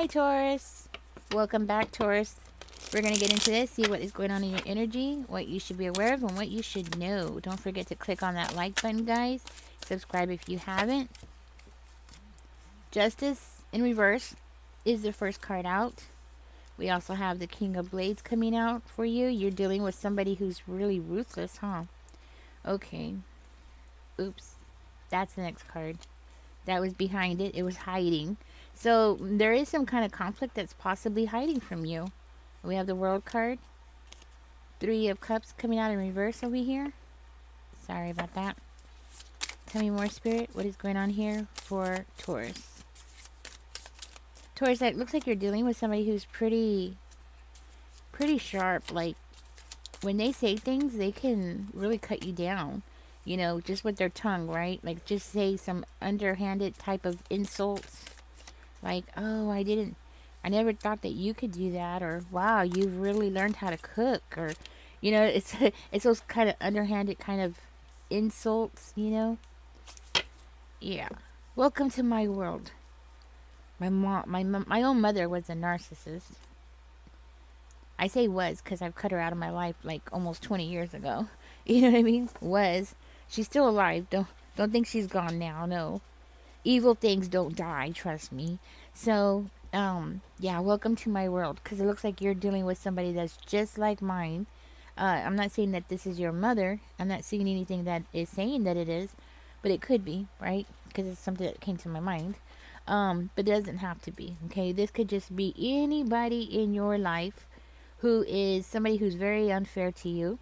Hi, Taurus. Welcome back, Taurus. We're going to get into this, see what is going on in your energy, what you should be aware of, and what you should know. Don't forget to click on that like button, guys. Subscribe if you haven't. Justice in reverse is the first card out. We also have the King of Blades coming out for you. You're dealing with somebody who's really ruthless, huh? Okay. Oops. That's the next card. That was behind it. It was hiding. So there is some kind of conflict that's possibly hiding from you. We have the World card. Three of Cups coming out in reverse over here. Sorry about that. Tell me more, Spirit. What is going on here for Taurus? Taurus, it looks like you're dealing with somebody who's pretty sharp. Like, when they say things, they can really cut you down. You know, just with their tongue, right? Like, just say some underhanded type of insults. Like, oh, I never thought that you could do that. Or, wow, you've really learned how to cook. Or, you know, it's those kind of underhanded kind of insults, you know? Yeah. Welcome to my world. My own mother was a narcissist. I say was because I've cut her out of my life like almost 20 years ago. You know what I mean? Was. She's still alive. Don't think she's gone now. No. Evil things don't die, trust me. So, yeah, welcome to my world, because it looks like you're dealing with somebody that's just like mine. I'm not saying that this is your mother. I'm not seeing anything that is saying that it is, but it could be, right? Because it's something that came to my mind. But it doesn't have to be, okay? This could just be anybody in your life who is somebody who's very unfair to you,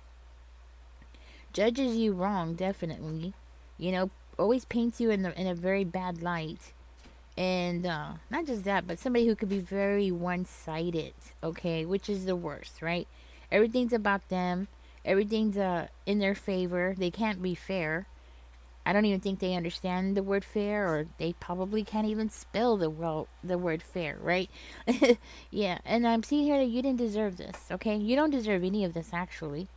judges you wrong, definitely, you know, always paints you in a very bad light. And not just that, but somebody who could be very one-sided, okay, which is the worst, right? Everything's about them. Everything's in their favor. They can't be fair. I don't even think they understand the word fair, or they probably can't even spell the word fair, right? Yeah, and I'm seeing here that you didn't deserve this, okay? You don't deserve any of this, actually.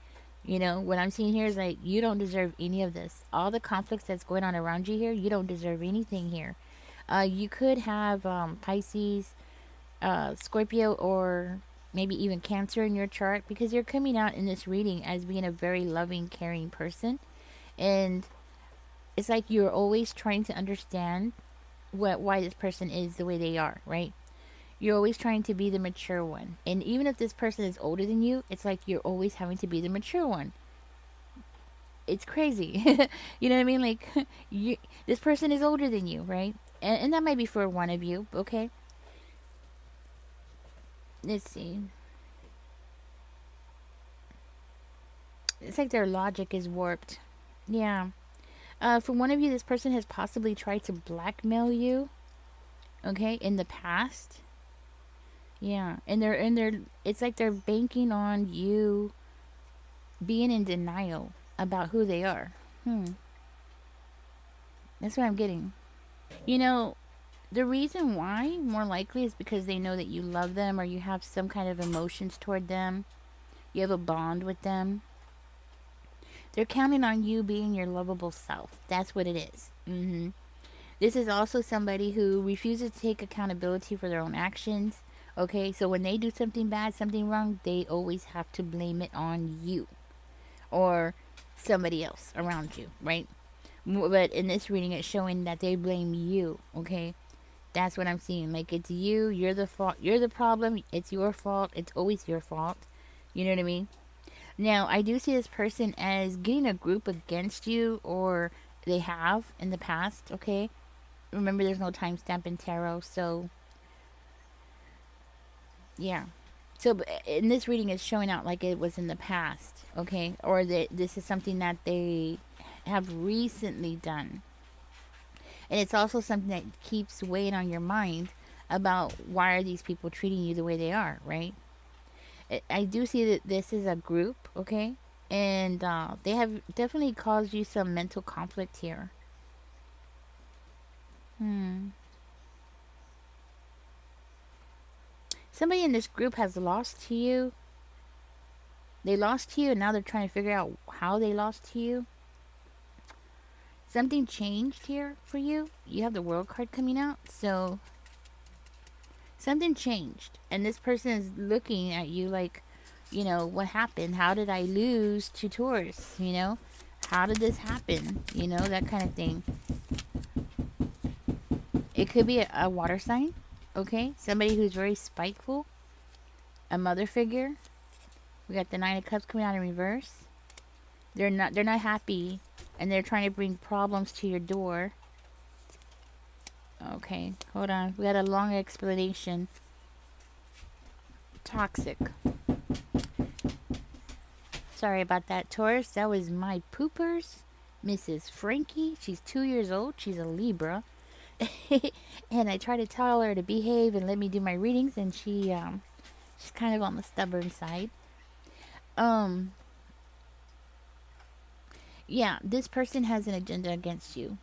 You know, what I'm seeing here is like, you don't deserve any of this. All the conflicts that's going on around you here, you don't deserve anything here. You could have Pisces, Scorpio, or maybe even Cancer in your chart, because you're coming out in this reading as being a very loving, caring person. And it's like you're always trying to understand why this person is the way they are, right? You're always trying to be the mature one. And even if this person is older than you, it's like you're always having to be the mature one. It's crazy. You know what I mean? Like, this person is older than you, right? And that might be for one of you, okay? Let's see. It's like their logic is warped. Yeah. For one of you, this person has possibly tried to blackmail you, okay, in the past. Yeah, and they're it's like they're banking on you being in denial about who they are. That's what I'm getting. You know, the reason why, more likely, is because they know that you love them, or you have some kind of emotions toward them. You have a bond with them. They're counting on you being your lovable self. That's what it is. This is also somebody who refuses to take accountability for their own actions. Okay, so when they do something bad, something wrong, they always have to blame it on you or somebody else around you, right? But in this reading, it's showing that they blame you, okay? That's what I'm seeing. Like, it's you, you're the fault, you're the problem, it's your fault, it's always your fault. You know what I mean? Now, I do see this person as getting a group against you, or they have in the past, okay? Remember, there's no timestamp in tarot, so yeah. So in this reading, it's showing out like it was in the past, okay? Or that this is something that they have recently done. And it's also something that keeps weighing on your mind about why are these people treating you the way they are, right? I do see that this is a group, okay? And they have definitely caused you some mental conflict here. Somebody in this group has lost to you. They lost to you, and now they're trying to figure out how they lost to you. Something changed here for you. You have the World card coming out, so Something changed, and this person is looking at you like, what happened? How did I lose to Taurus? How did this happen? That kind of thing. It could be a water sign, okay? Somebody who's very spiteful, a mother figure. We got the Nine of Cups coming out in reverse. They're not happy, and they're trying to bring problems to your door. Okay, hold on. We got a long explanation. Toxic. Sorry about that, Taurus. That was my poopers, Mrs. Frankie. She's 2 years old. She's a Libra. And I try to tell her to behave and let me do my readings, and she's kind of on the stubborn side. Yeah, this person has an agenda against you.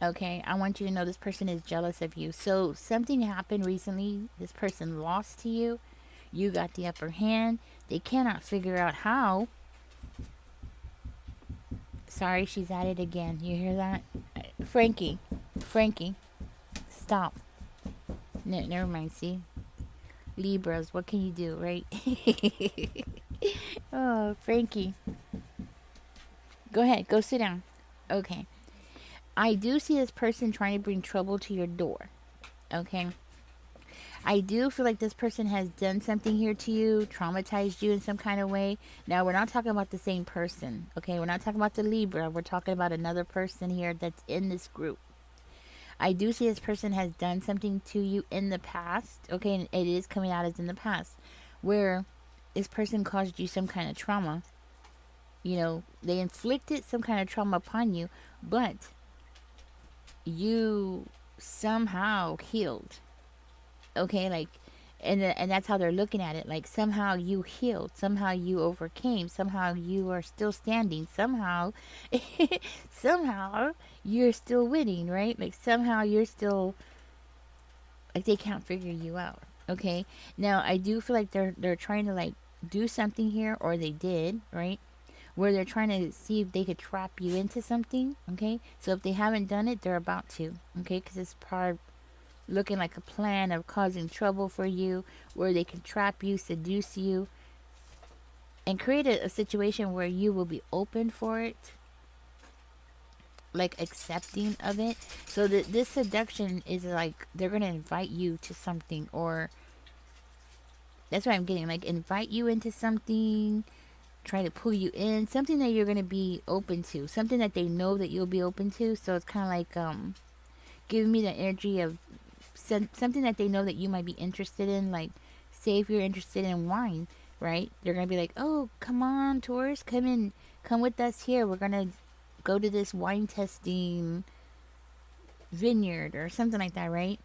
Okay, I want you to know this person is jealous of you. So something happened recently. This person lost to you. You got the upper hand. They cannot figure out how. Sorry, she's at it again. You hear that? Frankie. Stop. No, never mind. See? Libras, what can you do, right? Oh, Frankie. Go ahead. Go sit down. Okay. I do see this person trying to bring trouble to your door. Okay. I do feel like this person has done something here to you, traumatized you in some kind of way. Now, we're not talking about the same person, okay? We're not talking about the Libra. We're talking about another person here that's in this group. I do see this person has done something to you in the past, okay? And it is coming out as in the past, where this person caused you some kind of trauma. They inflicted some kind of trauma upon you, but you somehow healed. Okay, like, and that's how they're looking at it. Like, somehow you healed, somehow you overcame, somehow you are still standing, somehow somehow you're still winning, right? Like, somehow you're still, like, they can't figure you out. Okay, now I do feel like they're trying to, like, do something here, or they did, right, where they're trying to see if they could trap you into something. Okay, so if they haven't done it, they're about to. Okay, because it's part looking like a plan of causing trouble for you, where they can trap you, seduce you, and create a situation where you will be open for it, like accepting of it. So that this seduction is like they're going to invite you to something, or that's what I'm getting, like invite you into something, try to pull you in, something that you're going to be open to, something that they know that you'll be open to. So it's kind of like giving me the energy of something that they know that you might be interested in. Like, say if you're interested in wine, right? They're gonna be like, "Oh, come on, Taurus, come with us here. We're gonna go to this wine testing vineyard or something like that," right?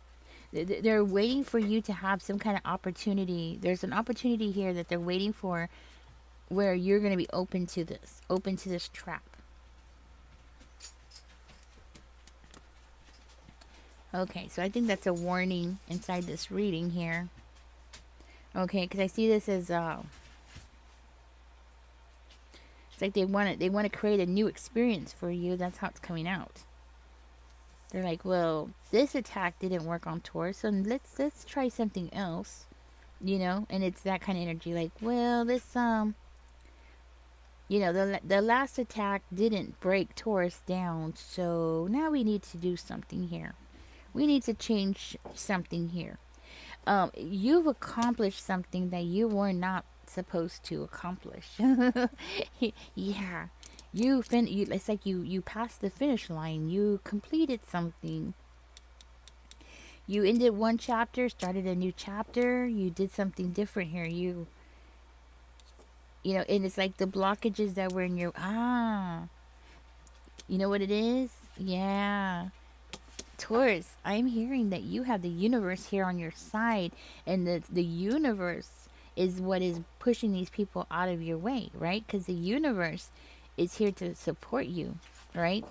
They're waiting for you to have some kind of opportunity. There's an opportunity here that they're waiting for, where you're gonna be open to this trap. Okay, so I think that's a warning inside this reading here. Okay, because I see this as it's like they want to create a new experience for you. That's how it's coming out. They're like, well, this attack didn't work on Taurus, so let's try something else, And it's that kind of energy. Like, well, this the last attack didn't break Taurus down, so now we need to do something here. We need to change something here. You've accomplished something that you were not supposed to accomplish. Yeah, it's like you passed the finish line. You completed something. You ended one chapter, started a new chapter. You did something different here. And it's like the blockages that were in your you know what it is? Yeah. Taurus, I'm hearing that you have the universe here on your side, and the universe is what is pushing these people out of your way, right? Because the universe is here to support you, right?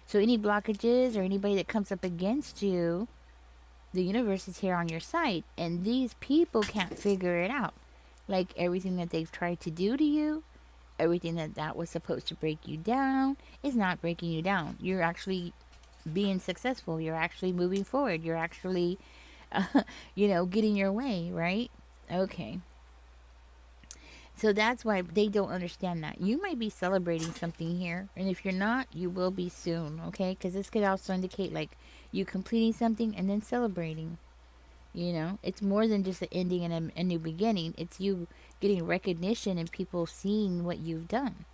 So any blockages or anybody that comes up against you, the universe is here on your side, and these people can't figure it out. Like, everything that they've tried to do to you, everything that was supposed to break you down is not breaking you down. You're actually being successful. You're actually moving forward. You're actually getting your way, right? Okay. So that's why they don't understand that. You might be celebrating something here, and if you're not, you will be soon, okay? Because this could also indicate like you completing something and then celebrating. It's more than just an ending and a new beginning. It's you getting recognition and people seeing what you've done.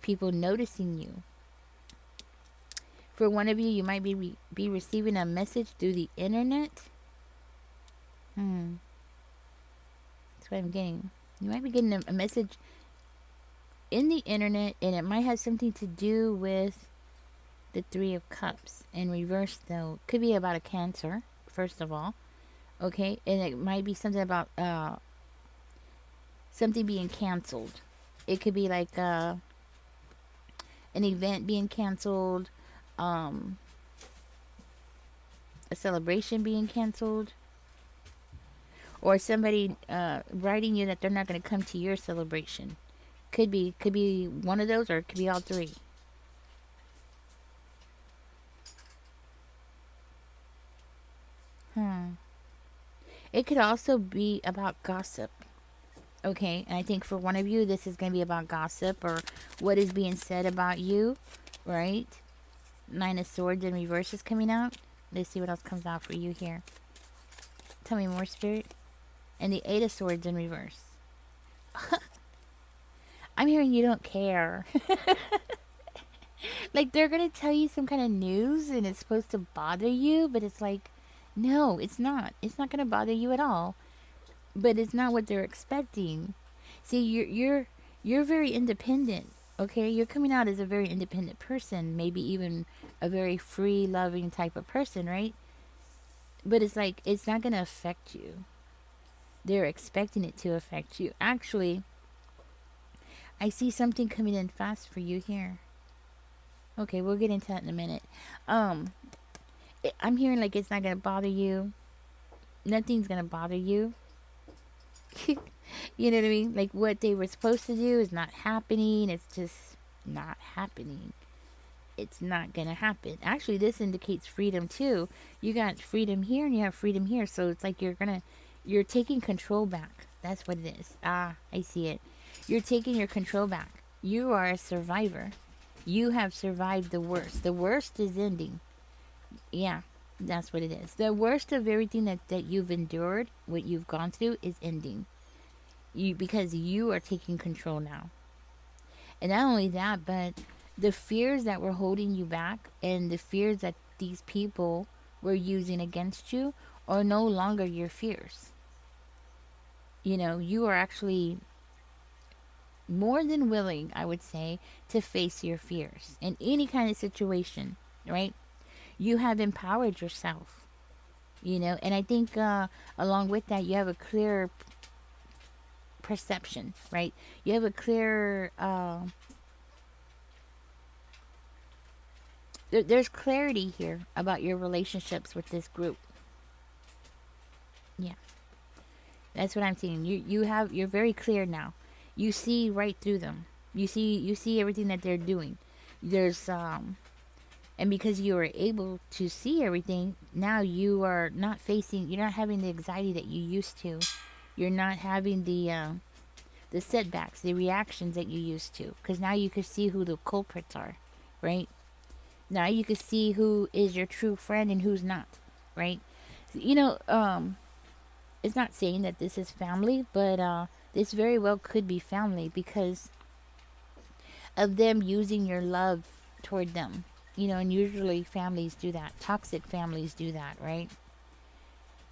People noticing you. For one of you, you might be receiving a message through the internet. That's what I'm getting. You might be getting a message in the internet, and it might have something to do with the Three of Cups. In reverse, though, could be about a Cancer, first of all. Okay, and it might be something about something being canceled. It could be like an event being canceled, a celebration being canceled, or somebody writing you that they're not going to come to your celebration. Could be one of those, or it could be all three. It could also be about gossip. Okay, and I think for one of you, this is going to be about gossip or what is being said about you, right? Nine of Swords in reverse is coming out. Let's see what else comes out for you here. Tell me more, Spirit. And the Eight of Swords in reverse. I'm hearing you don't care. Like they're going to tell you some kind of news and it's supposed to bother you, but it's like, no, it's not. It's not going to bother you at all. But it's not what they're expecting. See, you're very independent. Okay, you're coming out as a very independent person, maybe even a very free, loving type of person, right? But it's like it's not going to affect you. They're expecting it to affect you. Actually, I see something coming in fast for you here. Okay, we'll get into that in a minute. I'm hearing like it's not going to bother you. Nothing's going to bother you. You know what I mean? Like what they were supposed to do is not happening. It's just not happening. It's not gonna happen. Actually, this indicates freedom too. You got freedom here and you have freedom here. So it's like you're taking control back. That's what it is. Ah, I see it. You're taking your control back. You are a survivor. You have survived the worst. The worst is ending. Yeah, that's what it is. The worst of everything that you've endured, what you've gone through, is ending. Because you are taking control now. And not only that, but the fears that were holding you back and the fears that these people were using against you are no longer your fears. You are actually more than willing, I would say, to face your fears in any kind of situation, right? You have empowered yourself, and I think along with that, you have a clear perception, right? You have a clear there's clarity here about your relationships with this group. Yeah, that's what I'm seeing. You're very clear now. You see right through them. You see everything that they're doing. There's and because you are able to see everything, now you're not having the anxiety that you used to. You're not having the setbacks, the reactions that you used to, because now you can see who the culprits are, right? Now you can see who is your true friend and who's not, right? It's not saying that this is family, but this very well could be family because of them using your love toward them. And usually families do that. Toxic families do that, right?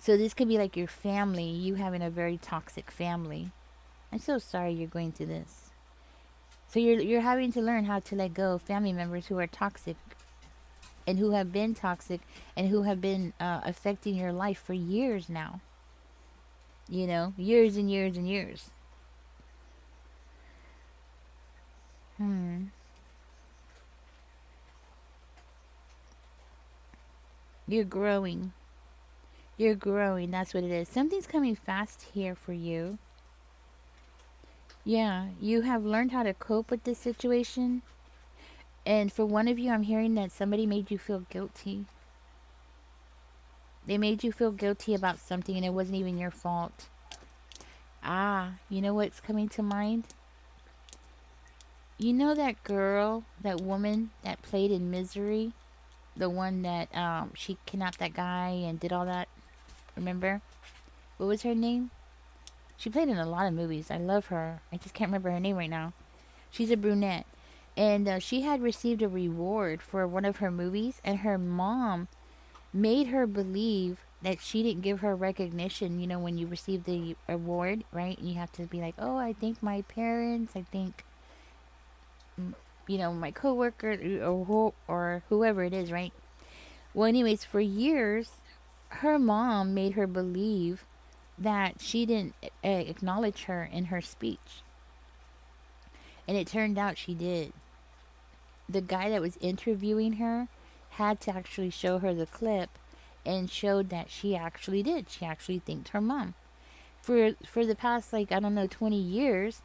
So this could be like your family, you having a very toxic family. I'm so sorry you're going through this. So you're having to learn how to let go of family members who are toxic and who have been toxic and who have been affecting your life for years now. Years and years and years. You're growing. You're growing. That's what it is. Something's coming fast here for you. Yeah, you have learned how to cope with this situation. And for one of you, I'm hearing that somebody made you feel guilty. They made you feel guilty about something and it wasn't even your fault. Ah, you know what's coming to mind? You know that girl, that woman that played in Misery? The one that she kidnapped that guy and did all that. Remember? What was her name? She played in a lot of movies. I love her. I just can't remember her name right now. She's a brunette. And she had received a reward for one of her movies, and her mom made her believe that she didn't give her recognition. You know, when you receive the award, right? And you have to be like, oh, I thank my parents. I thank, my coworker or whoever it is, right? Well, anyways, for years, her mom made her believe that she didn't acknowledge her in her speech. And it turned out she did. The guy that was interviewing her had to actually show her the clip and showed that she actually did. She actually thanked her mom. For the past, like, I don't know, 20 years,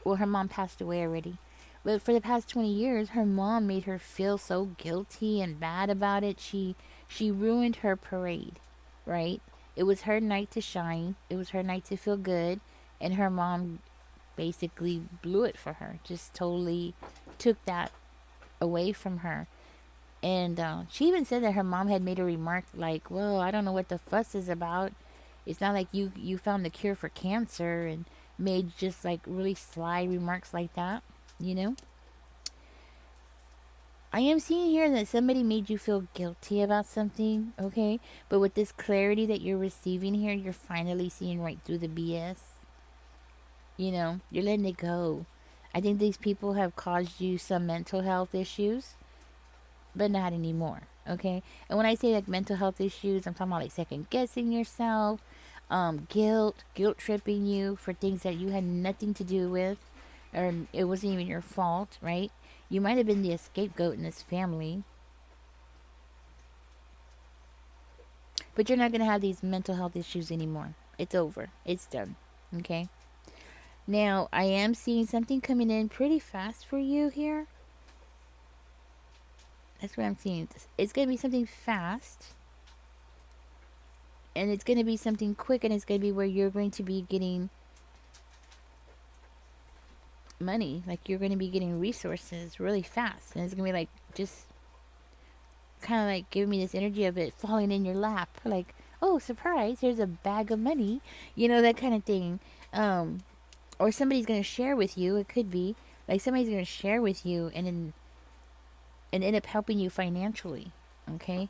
well, her mom passed away already. But for the past 20 years, her mom made her feel so guilty and bad about it. She ruined her parade, right? It was her night to shine. It was her night to feel good, and her mom basically blew it for her. Just totally took that away from her. And she even said that her mom had made a remark like, "Well, I don't know what the fuss is about. It's not like you found the cure for cancer," and made just like really sly remarks like that. You know, I am seeing here that somebody made you feel guilty about something, okay? But with this clarity that you're receiving here, you're finally seeing right through the BS. You know, you're letting it go. I think these people have caused you some mental health issues, but not anymore, okay? And when I say like mental health issues, I'm talking about like second guessing yourself, guilt tripping you for things that you had nothing to do with, or it wasn't even your fault, right? You might have been the scapegoat in this family, but you're not going to have these mental health issues anymore. It's over. It's done. Okay? Now, I am seeing something coming in pretty fast for you here. That's what I'm seeing. It's going to be something fast. And it's going to be something quick. And it's going to be where you're going to be getting money. Like, you're going to be getting resources really fast. And it's going to be like just kind of like giving me this energy of it falling in your lap. Like, oh, surprise, here's a bag of money. You know, that kind of thing. Or somebody's going to share with you. It could be like somebody's going to share with you and end up helping you financially. Okay?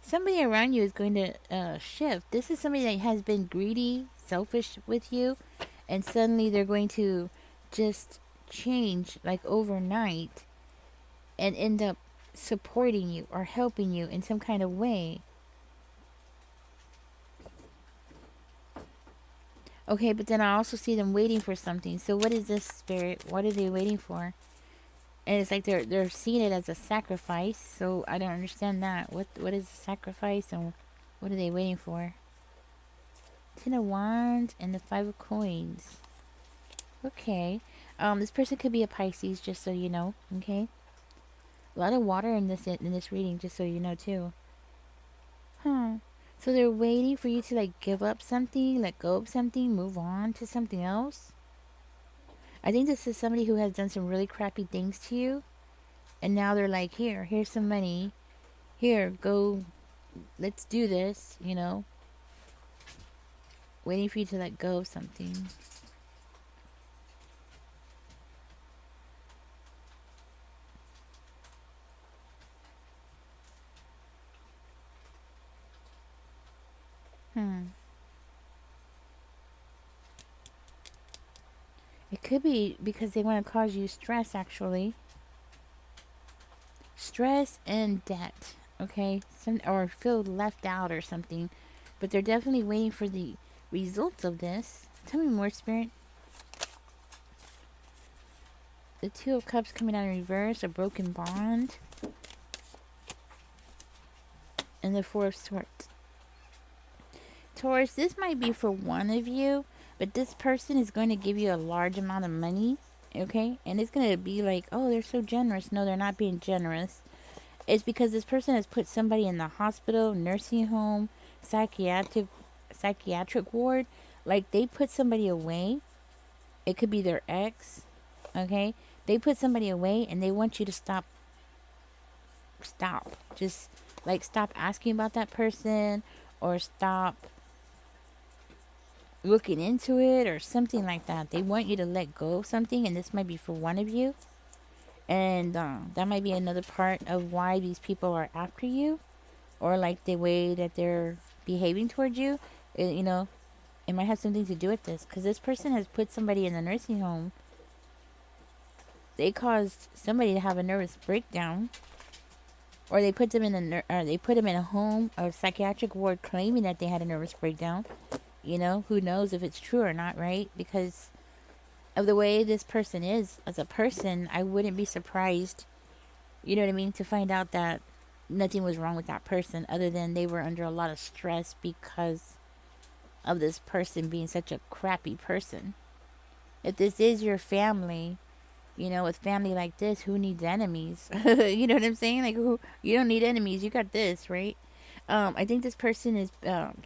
Somebody around you is going to shift. This is somebody that has been greedy, selfish with you, and suddenly they're going to just change like overnight and end up supporting you or helping you in some kind of way. Okay, but then I also see them waiting for something. So what is this, spirit? What are they waiting for? And it's like they're seeing it as a sacrifice. So I don't understand that. What is a sacrifice and what are they waiting for? Ten of Wands and the Five of Coins. Okay. This person could be a Pisces, just so you know. Okay. A lot of water in this reading, just so you know too. So they're waiting for you to like give up something, let go of something, move on to something else. I think this is somebody who has done some really crappy things to you, and now they're like, here's some money. Here, go. Let's do this. You know. Waiting for you to let go of something. It could be because they want to cause you stress, actually. Stress and debt, okay? Or feel left out or something. But they're definitely waiting for the results of this. Tell me more, Spirit. The Two of Cups coming out in reverse, a broken bond. And the Four of Swords. Taurus, this might be for one of you, but this person is going to give you a large amount of money. Okay? And it's going to be like, oh, they're so generous. No, they're not being generous. It's because this person has put somebody in the hospital, nursing home, psychiatric ward. Like, they put somebody away. It could be their ex. Okay? They put somebody away and they want you to stop. Just like stop asking about that person, or stop looking into it, or something like that. They want you to let go of something, and this might be for one of you. And that might be another part of why these people are after you, or like the way that they're behaving towards you. It might have something to do with this, because this person has put somebody in the nursing home. They caused somebody to have a nervous breakdown, or they put them in a home or psychiatric ward, claiming that they had a nervous breakdown. Who knows if it's true or not, right? Because of the way this person is as a person, I wouldn't be surprised, you know what I mean, to find out that nothing was wrong with that person, other than they were under a lot of stress because of this person being such a crappy person. If this is your family, with family like this, who needs enemies? You know what I'm saying? Like, you don't need enemies. You got this, right? I think this person is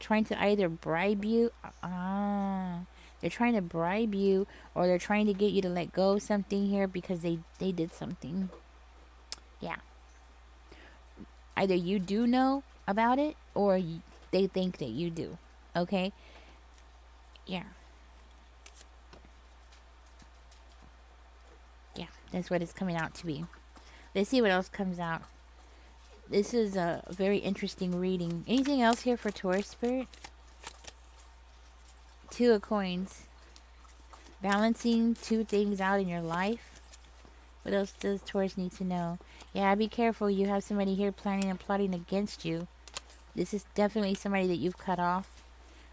trying to either bribe you. They're trying to bribe you, or they're trying to get you to let go of something here because they did something. Yeah. Either you do know about it, or they think that you do. Okay? Yeah. Yeah. That's what it's coming out to be. Let's see what else comes out. This is a very interesting reading. Anything else here for Taurus Spirit? Two of Coins. Balancing two things out in your life. What else does Taurus need to know? Yeah, be careful. You have somebody here planning and plotting against you. This is definitely somebody that you've cut off.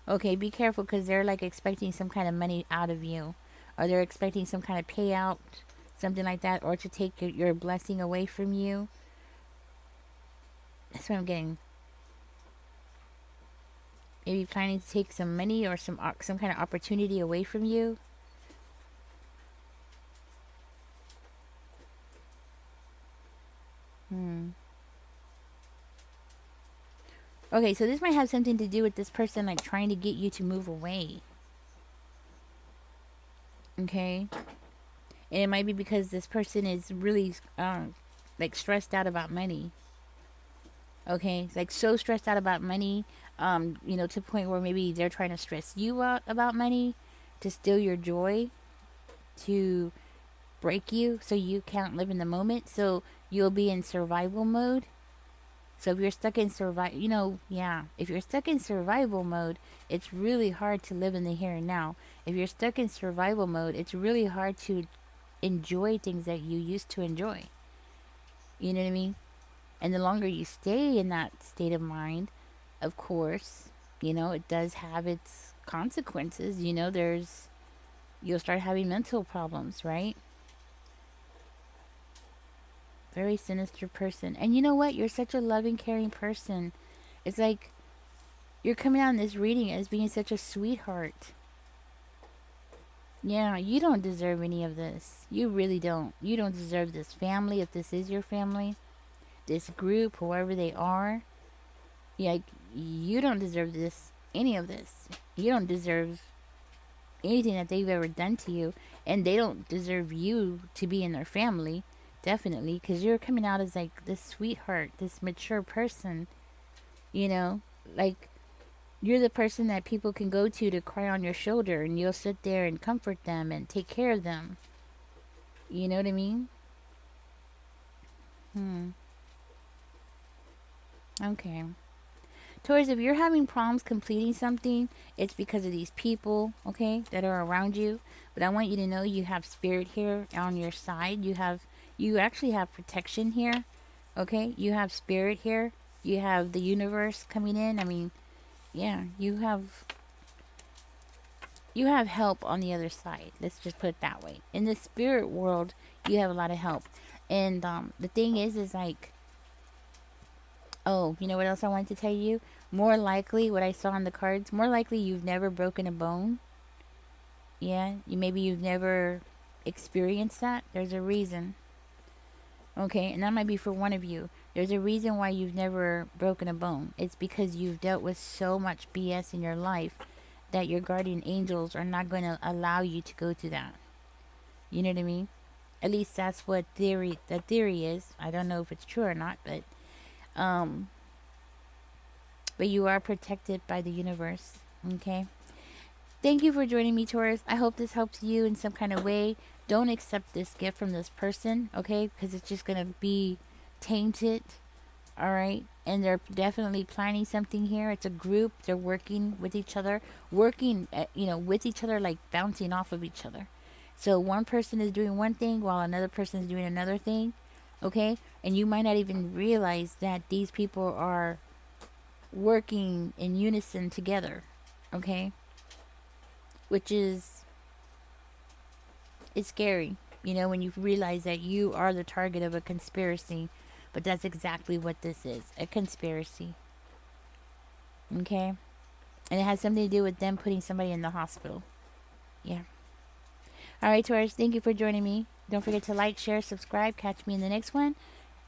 Okay, be careful, because they're like expecting some kind of money out of you. Or they're expecting some kind of payout. Something like that. Or to take your blessing away from you. That's what I'm getting. Maybe planning to take some money or some kind of opportunity away from you. Okay, so this might have something to do with this person like trying to get you to move away. Okay? And it might be because this person is really like stressed out about money. Okay? It's like so stressed out about money, to the point where maybe they're trying to stress you out about money to steal your joy, to break you so you can't live in the moment. So you'll be in survival mode. So if you're stuck in if you're stuck in survival mode, it's really hard to live in the here and now. If you're stuck in survival mode, it's really hard to enjoy things that you used to enjoy. You know what I mean? And the longer you stay in that state of mind, of course, it does have its consequences. You'll start having mental problems, right? Very sinister person. And you know what? You're such a loving, caring person. It's like you're coming out in this reading as being such a sweetheart. Yeah, you don't deserve any of this. You really don't. You don't deserve this family, if this is your family. This group, whoever they are. Yeah, you don't deserve this, any of this. You don't deserve anything that they've ever done to you. And they don't deserve you to be in their family. Definitely. Because you're coming out as like this sweetheart, this mature person. Like, you're the person that people can go to cry on your shoulder, and you'll sit there and comfort them and take care of them. You know what I mean? Okay. Taurus, if you're having problems completing something, it's because of these people, okay, that are around you. But I want you to know you have spirit here on your side. You actually have protection here, okay? You have spirit here. You have the universe coming in. I mean, yeah, you have help on the other side. Let's just put it that way. In the spirit world, you have a lot of help. And the thing is like, oh, you know what else I wanted to tell you? More likely, what I saw on the cards, more likely you've never broken a bone. Yeah, you've never experienced that, there's a reason. Okay, and that might be for one of you. There's a reason why you've never broken a bone. It's because you've dealt with so much BS in your life that your guardian angels are not going to allow you to go through that. You know what I mean? At least that's what the theory is. I don't know if it's true or not, um but you are protected by the universe. Okay? Thank you for joining me, Taurus. I hope this helps you in some kind of way. Don't accept this gift from this person, okay? Because it's just going to be tainted, all right? And they're definitely planning something here. It's a group. They're working with each other, working, with each other, like bouncing off of each other. So one person is doing one thing while another person is doing another thing, okay? And you might not even realize that these people are working in unison together, okay? Which is, it's scary, when you realize that you are the target of a conspiracy. But that's exactly what this is, a conspiracy. Okay? And it has something to do with them putting somebody in the hospital. Yeah. All right, Taurus, thank you for joining me. Don't forget to like, share, subscribe. Catch me in the next one.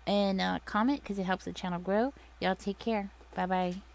And comment because it helps the channel grow. Y'all take care. Bye bye.